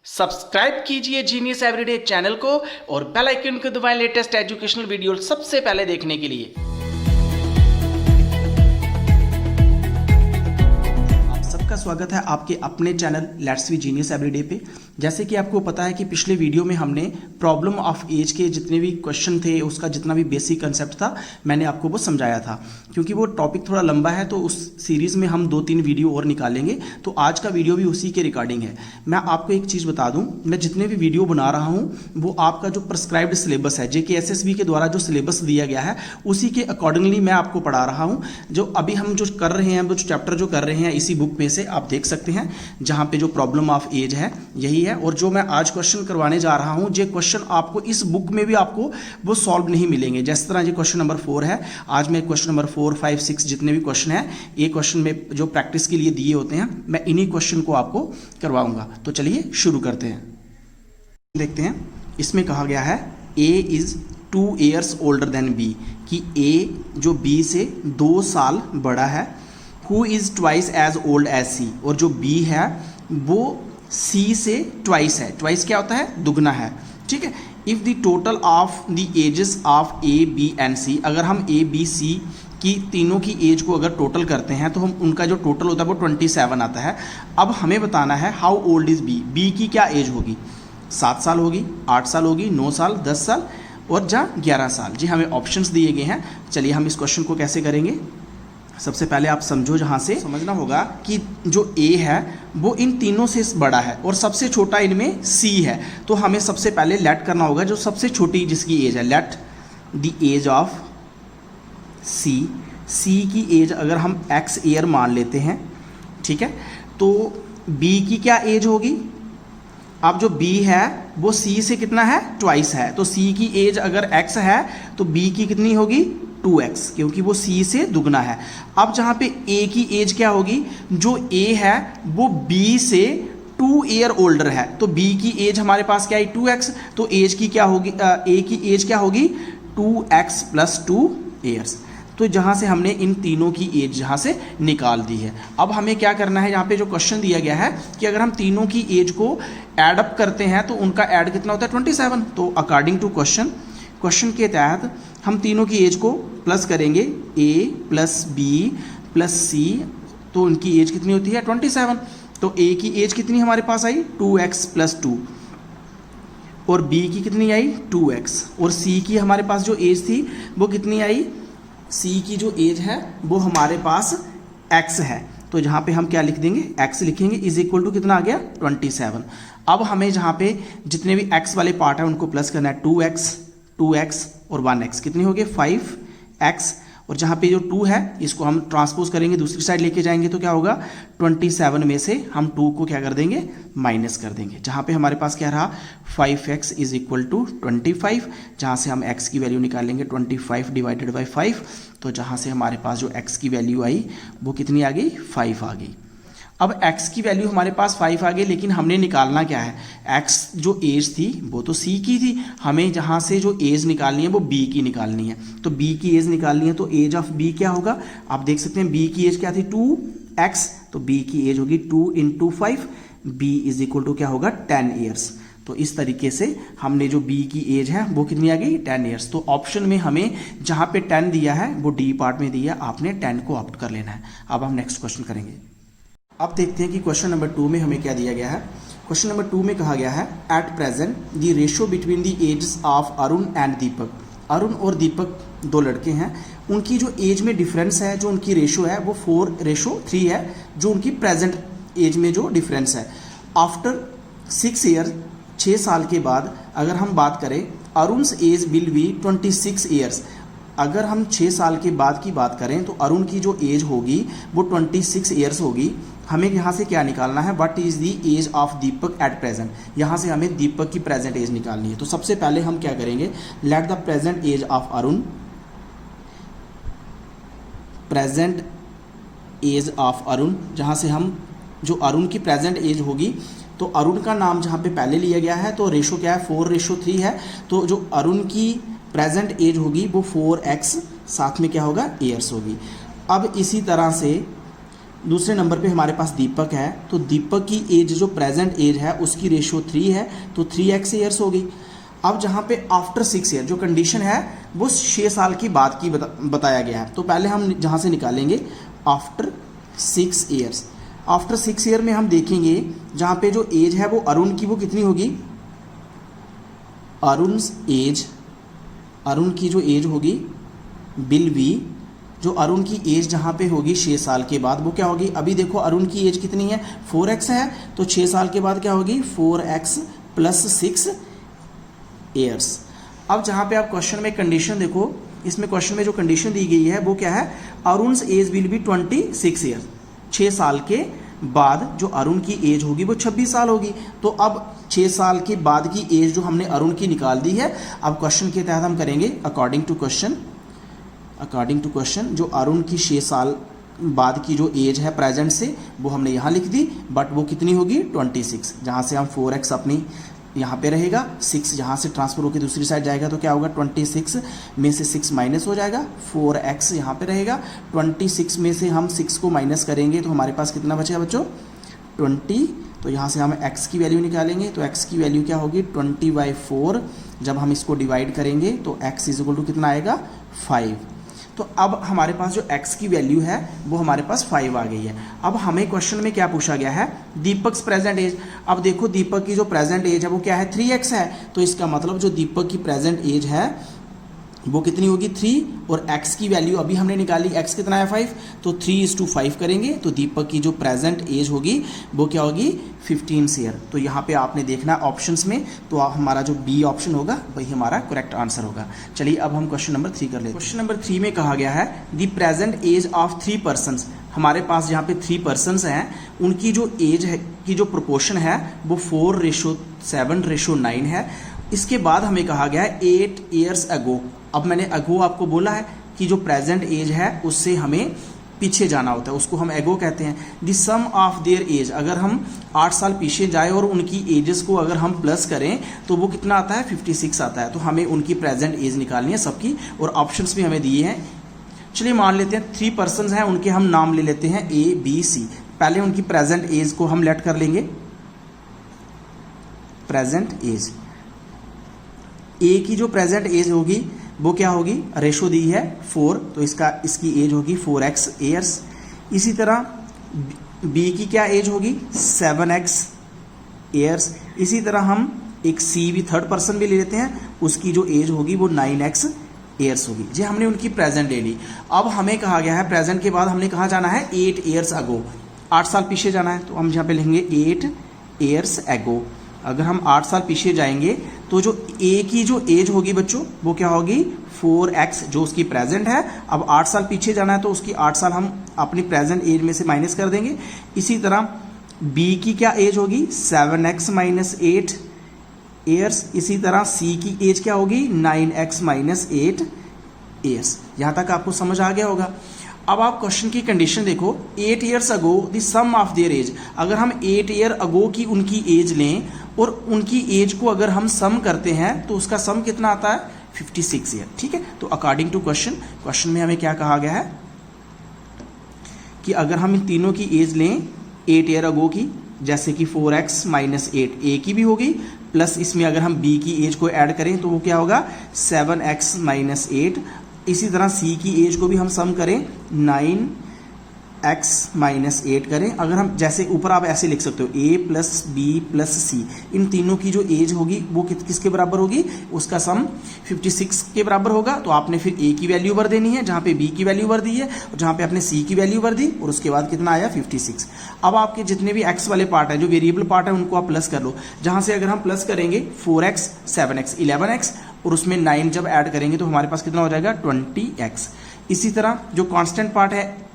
Subscribe कीजिए genius everyday channel को और बेल आइकन को दबाएं लेटेस्ट एजुकेशनल वीडियो सबसे पहले देखने के लिए। का स्वागत है आपके अपने channel let's be genius everyday पे। जैसे कि आपको पता है कि पिछले वीडियो में हमने प्रॉब्लम ऑफ एज के जितने भी क्वेश्चन थे, उसका जितना भी बेसिक कंसेप्ट था, मैंने आपको वो समझाया था। क्योंकि वो टॉपिक थोड़ा लंबा है तो उस सीरीज़ में हम 2-3 वीडियो और निकालेंगे, तो आज का वीडियो भी उसी के रिगार्डिंग है। मैं आपको एक चीज़ बता दूँ, मैं जितने भी वीडियो बना रहा हूँ वो आपका जो प्रिस्क्राइब्ड सिलेबस है, JKSSB के द्वारा जो सिलेबस दिया गया है उसी के अकॉर्डिंगली मैं आपको पढ़ा रहा हूँ। जो अभी हम जो कर रहे हैं, वो चैप्टर जो कर रहे हैं इसी बुक में से आप देख सकते हैं, जहां पे जो प्रॉब्लम ऑफ एज है यही है। और जो मैं आज क्वेश्चन करवाने जा रहा हूं, ये क्वेश्चन आपको इस बुक में भी आपको वो सॉल्व नहीं मिलेंगे। जिस तरह ये क्वेश्चन नंबर 4 है, आज मैं क्वेश्चन नंबर 4, 5, 6 जितने भी क्वेश्चन है, ये क्वेश्चन में जो प्रैक्टिस के लिए दिए होते हैं, मैं इन्हीं क्वेश्चन को आपको करवाऊंगा। तो चलिए शुरू करते हैं। देखते हैं, इसमें कहा गया है A is 2 years older than B, कि A जो B से 2 साल बड़ा है। Who is twice as old as C, और जो B है वो C से twice है। twice क्या होता है? दुगना है। ठीक है। If the total of the ages of A, B and C, अगर हम A, B, C की तीनों की एज को अगर टोटल करते हैं तो हम उनका जो टोटल होता है वो 27 आता है। अब हमें बताना है how old is B, B की क्या एज होगी? 7 साल होगी, 8 साल होगी, 9 साल, 10 साल और 11 साल। जी हमें ऑप्शंस दिए गए हैं। चलिए हम इस क्वेश्चन को कैसे करेंगे। सबसे पहले आप समझो, जहाँ से समझना होगा कि जो A है वो इन तीनों से बड़ा है और सबसे छोटा इनमें C है। तो हमें सबसे पहले लेट करना होगा जो सबसे छोटी जिसकी एज है, let the age of C। C की एज अगर हम X ईयर मान लेते हैं, ठीक है, तो B की क्या एज होगी? अब जो B है वो C से कितना है? ट्वाइस है। तो C की एज अगर X है तो B की कितनी होगी? 2x, क्योंकि वो C से दुगना है। अब जहाँ पे A की एज क्या होगी? जो A है वो B से 2 ईयर ओल्डर है, तो B की एज हमारे पास क्या है? 2x। तो एज की क्या होगी? A की एज क्या होगी? 2x + 2 years. तो जहाँ से हमने इन तीनों की एज जहाँ से निकाल दी है। अब हमें क्या करना है, यहाँ पे जो क्वेश्चन दिया गया है कि अगर हम तीनों की एज को ऐड अप करते हैं तो उनका ऐड कितना होता है? 27। तो अकॉर्डिंग टू क्वेश्चन के तहत हम तीनों की एज को प्लस करेंगे, A + B + C, तो उनकी एज कितनी होती है? 27। तो A की एज कितनी हमारे पास आई? 2x + 2, और B की कितनी आई? 2x, और C की हमारे पास जो एज थी वो कितनी आई? C की जो एज है वो हमारे पास x है। तो जहाँ पे हम क्या लिख देंगे? x लिखेंगे = कितना आ गया? 27। अब हमें जहाँ पे जितने भी x वाले पार्ट है उनको प्लस करना है। 2x और 1x कितनी हो गई? 5x, और जहाँ पे जो 2 है इसको हम ट्रांसपोज करेंगे, दूसरी साइड लेके जाएंगे तो क्या होगा? 27 में से हम 2 को क्या कर देंगे? माइनस कर देंगे। जहाँ पे हमारे पास क्या रहा? 5x = 25, जहाँ से हम x की वैल्यू निकालेंगे 25 / 5। तो जहाँ से हमारे पास जो x की वैल्यू आई वो कितनी आ गई? 5 आ गई। अब x की वैल्यू हमारे पास 5 आ गई, लेकिन हमने निकालना क्या है? x जो एज थी वो तो C की थी, हमें जहाँ से जो एज निकालनी है वो B की निकालनी है। तो B की एज निकालनी है तो एज ऑफ B क्या होगा? आप देख सकते हैं B की एज क्या थी? 2x, तो B की एज होगी 2 × 5, B = क्या होगा? 10 ईयर्स। तो इस तरीके से हमने जो B की एज है वो कितनी आ गई? 10 ईयर्स। तो ऑप्शन में हमें जहाँ पे 10 दिया है वो D पार्ट में दिया, आपने 10 को ऑप्ट कर लेना है। अब हम नेक्स्ट क्वेश्चन करेंगे। अब देखते हैं कि क्वेश्चन नंबर 2 में हमें क्या दिया गया है। क्वेश्चन नंबर 2 में कहा गया है at present the ratio between the ages of Arun and Deepak. Arun और दीपक 2 लड़के हैं, उनकी जो एज में डिफरेंस है, जो उनकी रेशो है वो 4:3 है, जो उनकी प्रेजेंट एज में जो डिफरेंस है। आफ्टर 6 ईयर, 6 साल के बाद अगर हम बात करें, अरुण's एज विल बी 26 ईयर्स। अगर हम 6 साल के बाद की बात करें तो अरुण की जो एज होगी वो 26 ईयर्स होगी। हमें यहाँ से क्या निकालना है? What is the age of Deepak at present. यहाँ से हमें दीपक की प्रेजेंट एज निकालनी है। तो सबसे पहले हम क्या करेंगे? Let the present age of Arun, present age of Arun, जहाँ से हम जो अरुण की प्रेजेंट एज होगी, तो अरुण का नाम जहाँ पे पहले लिया गया है तो रेशो क्या है? 4:3 है। तो जो अरुण की प्रेजेंट एज होगी वो 4x, साथ में क्या होगा? ईयर्स होगी। अब इसी तरह से दूसरे नंबर पे हमारे पास दीपक है, तो दीपक की एज जो प्रेजेंट एज है उसकी रेशो 3 है, तो 3x ईयर्स होगी। अब जहाँ पे आफ्टर 6 ईयर जो कंडीशन है वो 6 साल की बाद की बताया गया है, तो पहले हम जहाँ से निकालेंगे आफ्टर 6 ईयर्स। आफ्टर 6 ईयर में हम देखेंगे जहाँ पे जो एज है वो अरुण की वो कितनी होगी, अरुण की जो एज होगी बिल वी, जो अरुण की एज जहाँ पे होगी 6 साल के बाद वो क्या होगी, अभी देखो अरुण की एज कितनी है 4x है, तो 6 साल के बाद क्या होगी 4x + 6 ईयर्स। अब जहाँ पे आप क्वेश्चन में कंडीशन देखो, इसमें क्वेश्चन में जो कंडीशन दी गई है वो क्या है, अरुण's एज विल बी 26 ईयर। 6 साल के बाद जो अरुण की एज होगी वो 26 साल होगी। तो अब 6 साल के बाद की एज जो हमने अरुण की निकाल दी है, अब क्वेश्चन के तहत हम करेंगे अकॉर्डिंग टू क्वेश्चन जो अरुण की 6 साल बाद की जो एज है प्रेजेंट से वो हमने यहाँ लिख दी, बट वो कितनी होगी 26, जहाँ से हम 4x अपनी यहाँ पे रहेगा, 6 जहाँ से ट्रांसफर होकर दूसरी साइड जाएगा तो क्या होगा 26 में से 6 माइनस हो जाएगा, 4x यहाँ पे रहेगा, 26 में से हम 6 को माइनस करेंगे तो हमारे पास कितना बचेगा बच्चों 20, तो यहाँ से हम x की वैल्यू निकालेंगे, तो x की वैल्यू क्या होगी 20/4। जब हम इसको डिवाइड करेंगे तो x = कितना आएगा 5। तो अब हमारे पास जो x की वैल्यू है वो हमारे पास 5 आ गई है। अब हमें क्वेश्चन में क्या पूछा गया है, दीपक प्रेजेंट एज। अब देखो दीपक की जो प्रेजेंट एज है वो क्या है 3x है, तो इसका मतलब जो दीपक की प्रेजेंट एज है वो कितनी होगी 3, और x की वैल्यू अभी हमने निकाली, x कितना है 5, तो 3:5 करेंगे तो दीपक की जो प्रेजेंट एज होगी वो क्या होगी 15 ईयर। तो यहाँ पे आपने देखना ऑप्शंस में, तो हमारा जो बी ऑप्शन होगा वही हमारा करेक्ट आंसर होगा। चलिए अब हम क्वेश्चन नंबर 3 कर लेते हैं। क्वेश्चन नंबर 3 में कहा गया है the present age of 3 persons. हमारे पास यहाँ पे 3 पर्सन्स हैं, उनकी जो एज है की जो प्रोपोर्शन है वो 4:7:9 है। इसके बाद हमें कहा गया है 8 ईयर्स अगो। अब मैंने अगो आपको बोला है कि जो प्रेजेंट एज है उससे हमें पीछे जाना होता है, उसको हम एगो कहते हैं। The sum of their age, अगर हम 8 साल पीछे जाए और उनकी एजेस को अगर हम प्लस करें तो वो कितना आता है 56 आता है। तो हमें उनकी प्रेजेंट एज निकालनी है सबकी, और ऑप्शंस भी हमें दिए हैं। चलिए मान लेते हैं 3 पर्सन्स हैं, उनके हम नाम ले लेते हैं A-B-C। पहले उनकी प्रेजेंट एज को हम लेट कर लेंगे, प्रेजेंट एज। ए की जो प्रेजेंट एज होगी वो क्या होगी, रेशो दी है 4, तो इसकी एज होगी 4x ईयर्स। इसी तरह बी की क्या एज होगी 7x ईयर्स। इसी तरह हम एक सी भी थर्ड पर्सन भी ले लेते हैं, उसकी जो एज होगी वो 9x ईयर्स होगी। जी हमने उनकी प्रेजेंट ले ली। अब हमें कहा गया है प्रेजेंट के बाद हमने कहाँ जाना है 8 ईयर्स अगो, 8 साल पीछे जाना है, तो हम यहाँ पे लिखेंगे 8 ईयर्स अगो। अगर हम 8 साल पीछे जाएंगे तो जो ए की जो एज होगी बच्चों वो क्या होगी 4x, जो उसकी प्रेजेंट है। अब 8 साल पीछे जाना है तो उसकी 8 साल हम अपनी प्रेजेंट एज में से माइनस कर देंगे। इसी तरह बी की क्या एज होगी 7x - 8 ईयर्स। इसी तरह सी की एज क्या होगी 9x - 8 ईयर्स। यहाँ तक आपको समझ आ गया होगा। अब आप क्वेश्चन की कंडीशन देखो, 8 years ago the sum of their age. अगर हम 8 ईयर अगो की उनकी एज लें और उनकी एज को अगर हम सम करते हैं तो उसका सम कितना आता है 56 ईयर। ठीक है, तो अकॉर्डिंग टू क्वेश्चन में हमें क्या कहा गया है कि अगर हम इन तीनों की एज लें 8 ईयर अगो की, जैसे कि 4x - 8 ए की भी होगी, प्लस इसमें अगर हम बी की एज को ऐड करें तो वो क्या होगा 7x - 8। इसी तरह सी की एज को भी हम सम करें 9x - 8 करें। अगर हम जैसे ऊपर आप ऐसे लिख सकते हो a + b + c, इन तीनों की जो एज होगी वो किसके बराबर होगी, उसका सम 56 के बराबर होगा। तो आपने फिर a की वैल्यू भर देनी है जहाँ पे b की वैल्यू भर दी है, और जहाँ पे आपने c की वैल्यू भर दी, और उसके बाद कितना आया 56। अब आपके जितने भी x वाले पार्ट है, जो वेरिएबल पार्ट है, उनको आप प्लस कर लो। जहाँ से अगर हम प्लस करेंगे 4x 7x 11x, और उसमें 9 जब ऐड करेंगे तो हमारे पास कितना हो जाएगा 20x। इसी तरह जो कांस्टेंट पार्ट है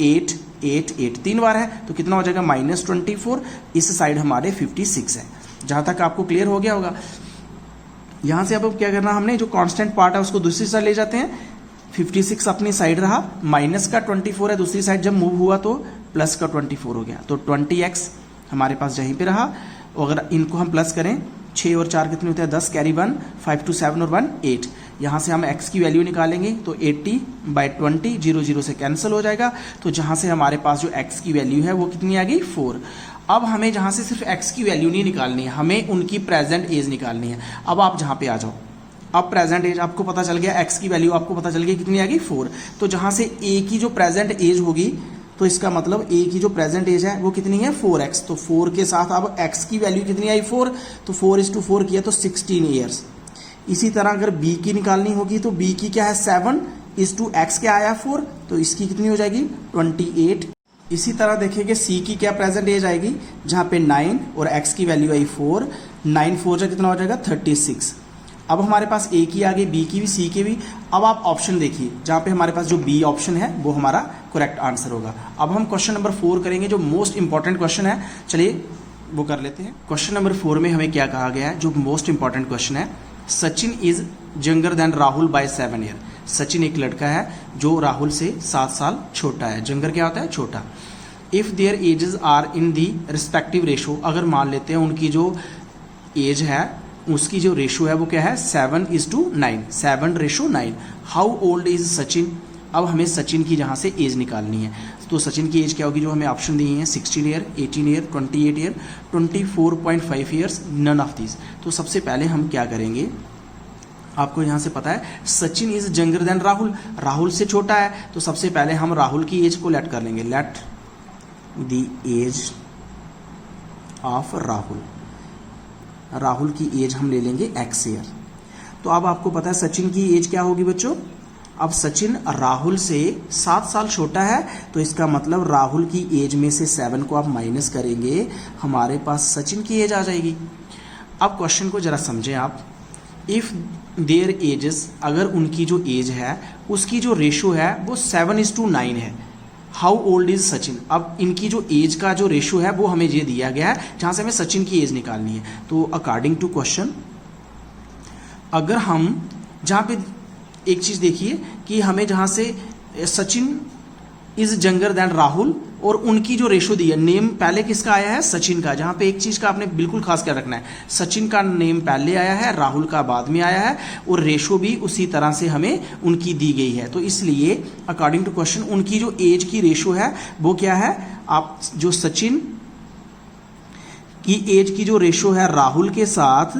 8 8 8 3 बार है तो कितना हो जाएगा -24। इस साइड हमारे 56 है। जहाँ तक आपको क्लियर हो गया होगा। यहाँ से अब क्या करना, हमने जो कांस्टेंट पार्ट है उसको दूसरी साइड ले जाते हैं। 56 अपनी साइड रहा, माइनस का 24 है दूसरी साइड, जब मूव हुआ तो प्लस का 24 हो गया, तो 20x हमारे पास यहीं पे रहा। अगर इनको हम प्लस करें 6 और 4 कितने होते हैं 10, कैरी 1, 5 2 7 और 1 8। यहाँ से हम x की वैल्यू निकालेंगे तो 80/20 0 0 से कैंसिल हो जाएगा। तो जहाँ से हमारे पास जो x की वैल्यू है वो कितनी आ गई 4। अब हमें जहाँ से सिर्फ x की वैल्यू नहीं निकालनी है, हमें उनकी प्रेजेंट एज निकालनी है। अब आप जहाँ पे आ जाओ, अब प्रेजेंट एज आपको पता चल गया, x की वैल्यू आपको पता चल गई कितनी आ गई 4। तो जहाँ से a की जो प्रेजेंट एज होगी तो इसका मतलब a की जो प्रेजेंट एज है वो कितनी है 4x। तो 4 के साथ अब x की वैल्यू कितनी आई 4, तो 4:4 किया तो 16 ईयर्स। इसी तरह अगर b की निकालनी होगी तो b की क्या है 7:x क्या आया 4, तो इसकी कितनी हो जाएगी 28। इसी तरह देखेंगे c की क्या प्रेजेंट एज आएगी, जहाँ पे 9 और x की वैल्यू आई 4, 9 4 जा कितना हो जाएगा 36। अब हमारे पास a की आ गई, b की भी, c की भी। अब आप ऑप्शन देखिए, जहाँ पे हमारे पास जो b ऑप्शन है वो हमारा करेक्ट आंसर होगा। अब हम क्वेश्चन नंबर 4 करेंगे, जो मोस्ट इंपॉर्टेंट क्वेश्चन है, चलिए वो कर लेते हैं। क्वेश्चन नंबर 4 में हमें क्या कहा गया है, जो मोस्ट इंपॉर्टेंट क्वेश्चन है, Sachin is younger than Rahul by 7 year. सचिन एक लड़का है जो राहुल से 7 साल छोटा है। यंगर क्या होता है, छोटा। If their ages are in the respective ratio, अगर मान लेते हैं उनकी जो एज है उसकी जो रेशो है वो क्या है 7:9, 7:9। How old is Sachin. अब हमें सचिन की जहाँ से एज निकालनी है, तो सचिन की एज क्या होगी, जो हमें ऑप्शन दिए हैं 16 year, 18 year, 28 year, 24.5 years, none of these. तो सबसे पहले हम क्या करेंगे, आपको यहाँ से पता है Sachin is younger than Rahul, Rahul से छोटा है, तो सबसे पहले हम राहुल की एज को लेट कर लेंगे, let the age of Rahul. Rahul की एज हम ले लेंगे x ईयर। तो अब आपको पता है सचिन की एज क्या होगी बच्चों, अब सचिन राहुल से 7 साल छोटा है, तो इसका मतलब राहुल की एज में से 7 को आप माइनस करेंगे, हमारे पास सचिन की एज आ जाएगी। अब क्वेश्चन को जरा समझें आप, इफ देयर एजेस, अगर उनकी जो एज है उसकी जो रेशो है वो 7:9 है, हाउ ओल्ड इज सचिन। अब इनकी जो एज का जो रेशो है वो हमें ये दिया गया है, जहां से हमें सचिन की एज निकालनी है। तो अकॉर्डिंग टू क्वेश्चन, अगर हम जहां पे एक चीज देखिए कि हमें जहां से Sachin is younger than Rahul और उनकी जो रेशो दी है, नेम पहले किसका आया है सचिन का, जहां पे एक चीज का आपने बिल्कुल खास क्या रखना है, सचिन का नेम पहले आया है, राहुल का बाद में आया है, और रेशो भी उसी तरह से हमें उनकी दी गई है। तो इसलिए अकॉर्डिंग टू क्वेश्चन उनकी जो एज की रेशो है वो क्या है, आप जो सचिन की एज की जो रेशो है राहुल के साथ,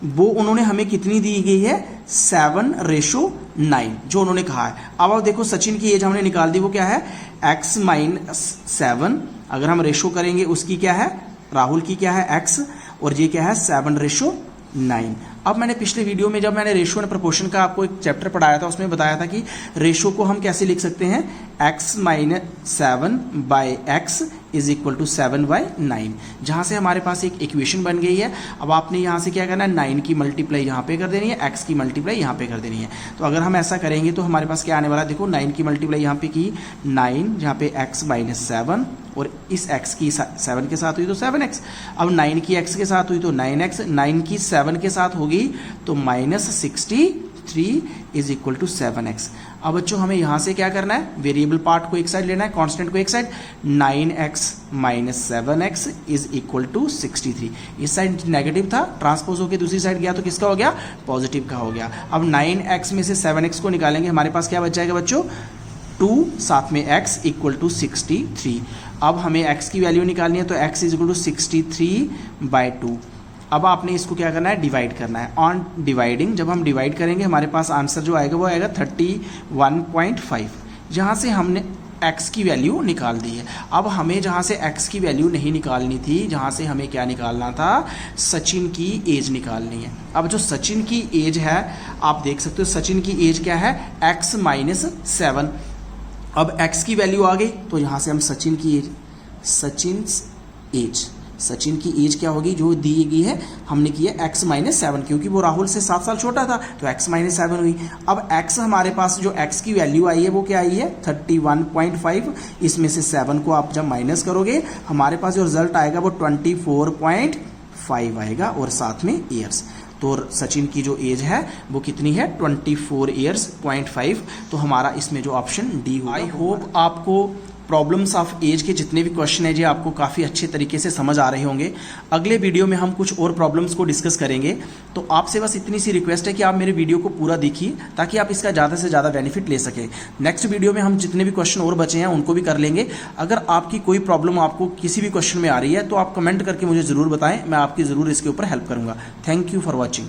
वो उन्होंने हमें कितनी दी गई है 7:9 जो उन्होंने कहा है। अब आप देखो सचिन की एज हमने निकाल दी, वो क्या है x-7। अगर हम रेशो करेंगे उसकी क्या है, राहुल की क्या है x, और ये क्या है 7:9। अब मैंने पिछले वीडियो में जब मैंने रेशो एंड प्रोपोर्शन का आपको एक चैप्टर पढ़ाया था, उसमें बताया था कि रेशो को हम कैसे लिख सकते हैं, x-7/x इज इक्वल टू 7/9, जहां से हमारे पास एक इक्वेशन बन गई है। अब आपने यहां से क्या करना है, 9 की मल्टीप्लाई यहां पे कर देनी है, x की मल्टीप्लाई यहां पे कर देनी है। तो अगर हम ऐसा करेंगे तो हमारे पास क्या आने वाला है, देखो 9 की मल्टीप्लाई यहां पे की 9, जहां पे x-7, और इस x की 7 के साथ हुई तो 7x। अब 9 की x के साथ हुई तो 9x, 9 की 7 के साथ होगी तो -63 इज इक्वल टू 7x। अब बच्चों हमें यहां से क्या करना है, वेरिएबल पार्ट को एक साइड लेना है, कांस्टेंट को एक side, 9x - 7x is equal to 63। इस साइड नेगेटिव था, ट्रांसपोज होकर दूसरी साइड गया तो किसका हो गया, पॉजिटिव का हो गया। अब 9x में से 7x को निकालेंगे, हमारे पास क्या बच जाएगा बच्चों 2, साथ में x इक्वल टू 63। अब हमें x की वैल्यू निकालनी है, तो x इज इक्वल टू 63/2। अब आपने इसको क्या करना है, डिवाइड करना है। ऑन डिवाइडिंग जब हम डिवाइड करेंगे हमारे पास आंसर जो आएगा वो आएगा 31.5, जहाँ से हमने x की वैल्यू निकाल दी है। अब हमें जहाँ से x की वैल्यू नहीं निकालनी थी, जहाँ से हमें क्या निकालना था, सचिन की एज निकालनी है। अब जो सचिन की एज है आप देख सकते हो, सचिन की एज क्या है x-7। अब x की वैल्यू आ गई तो यहाँ से हम सचिन की एज क्या होगी जो दी गई है, हमने की है x-7, क्योंकि वो राहुल से 7 साल छोटा था तो x-7 हुई। अब x हमारे पास जो x की वैल्यू आई है वो क्या आई है 31.5, इसमें से 7 को आप जब माइनस करोगे हमारे पास जो रिजल्ट आएगा वो 24.5 आएगा, और साथ में ईयर्स। तो सचिन की जो एज है वो कितनी है 24 ईयर्स 0.5। तो हमारा इसमें जो ऑप्शन डी होगा। आई होप आपको प्रॉब्लम्स ऑफ एज के जितने भी क्वेश्चन है जी आपको काफ़ी अच्छे तरीके से समझ आ रहे होंगे। अगले वीडियो में हम कुछ और प्रॉब्लम्स को डिस्कस करेंगे। तो आपसे बस इतनी सी रिक्वेस्ट है कि आप मेरे वीडियो को पूरा देखिए ताकि आप इसका ज़्यादा से ज़्यादा बेनिफिट ले सकें। नेक्स्ट वीडियो में हम जितने भी क्वेश्चन और बचे हैं उनको भी कर लेंगे। अगर आपकी कोई प्रॉब्लम आपको किसी भी क्वेश्चन में आ रही है तो आप कमेंट करके मुझे ज़रूर बताएं, मैं आपकी ज़रूर इसके ऊपर हेल्प करूँगा। Thank you for watching.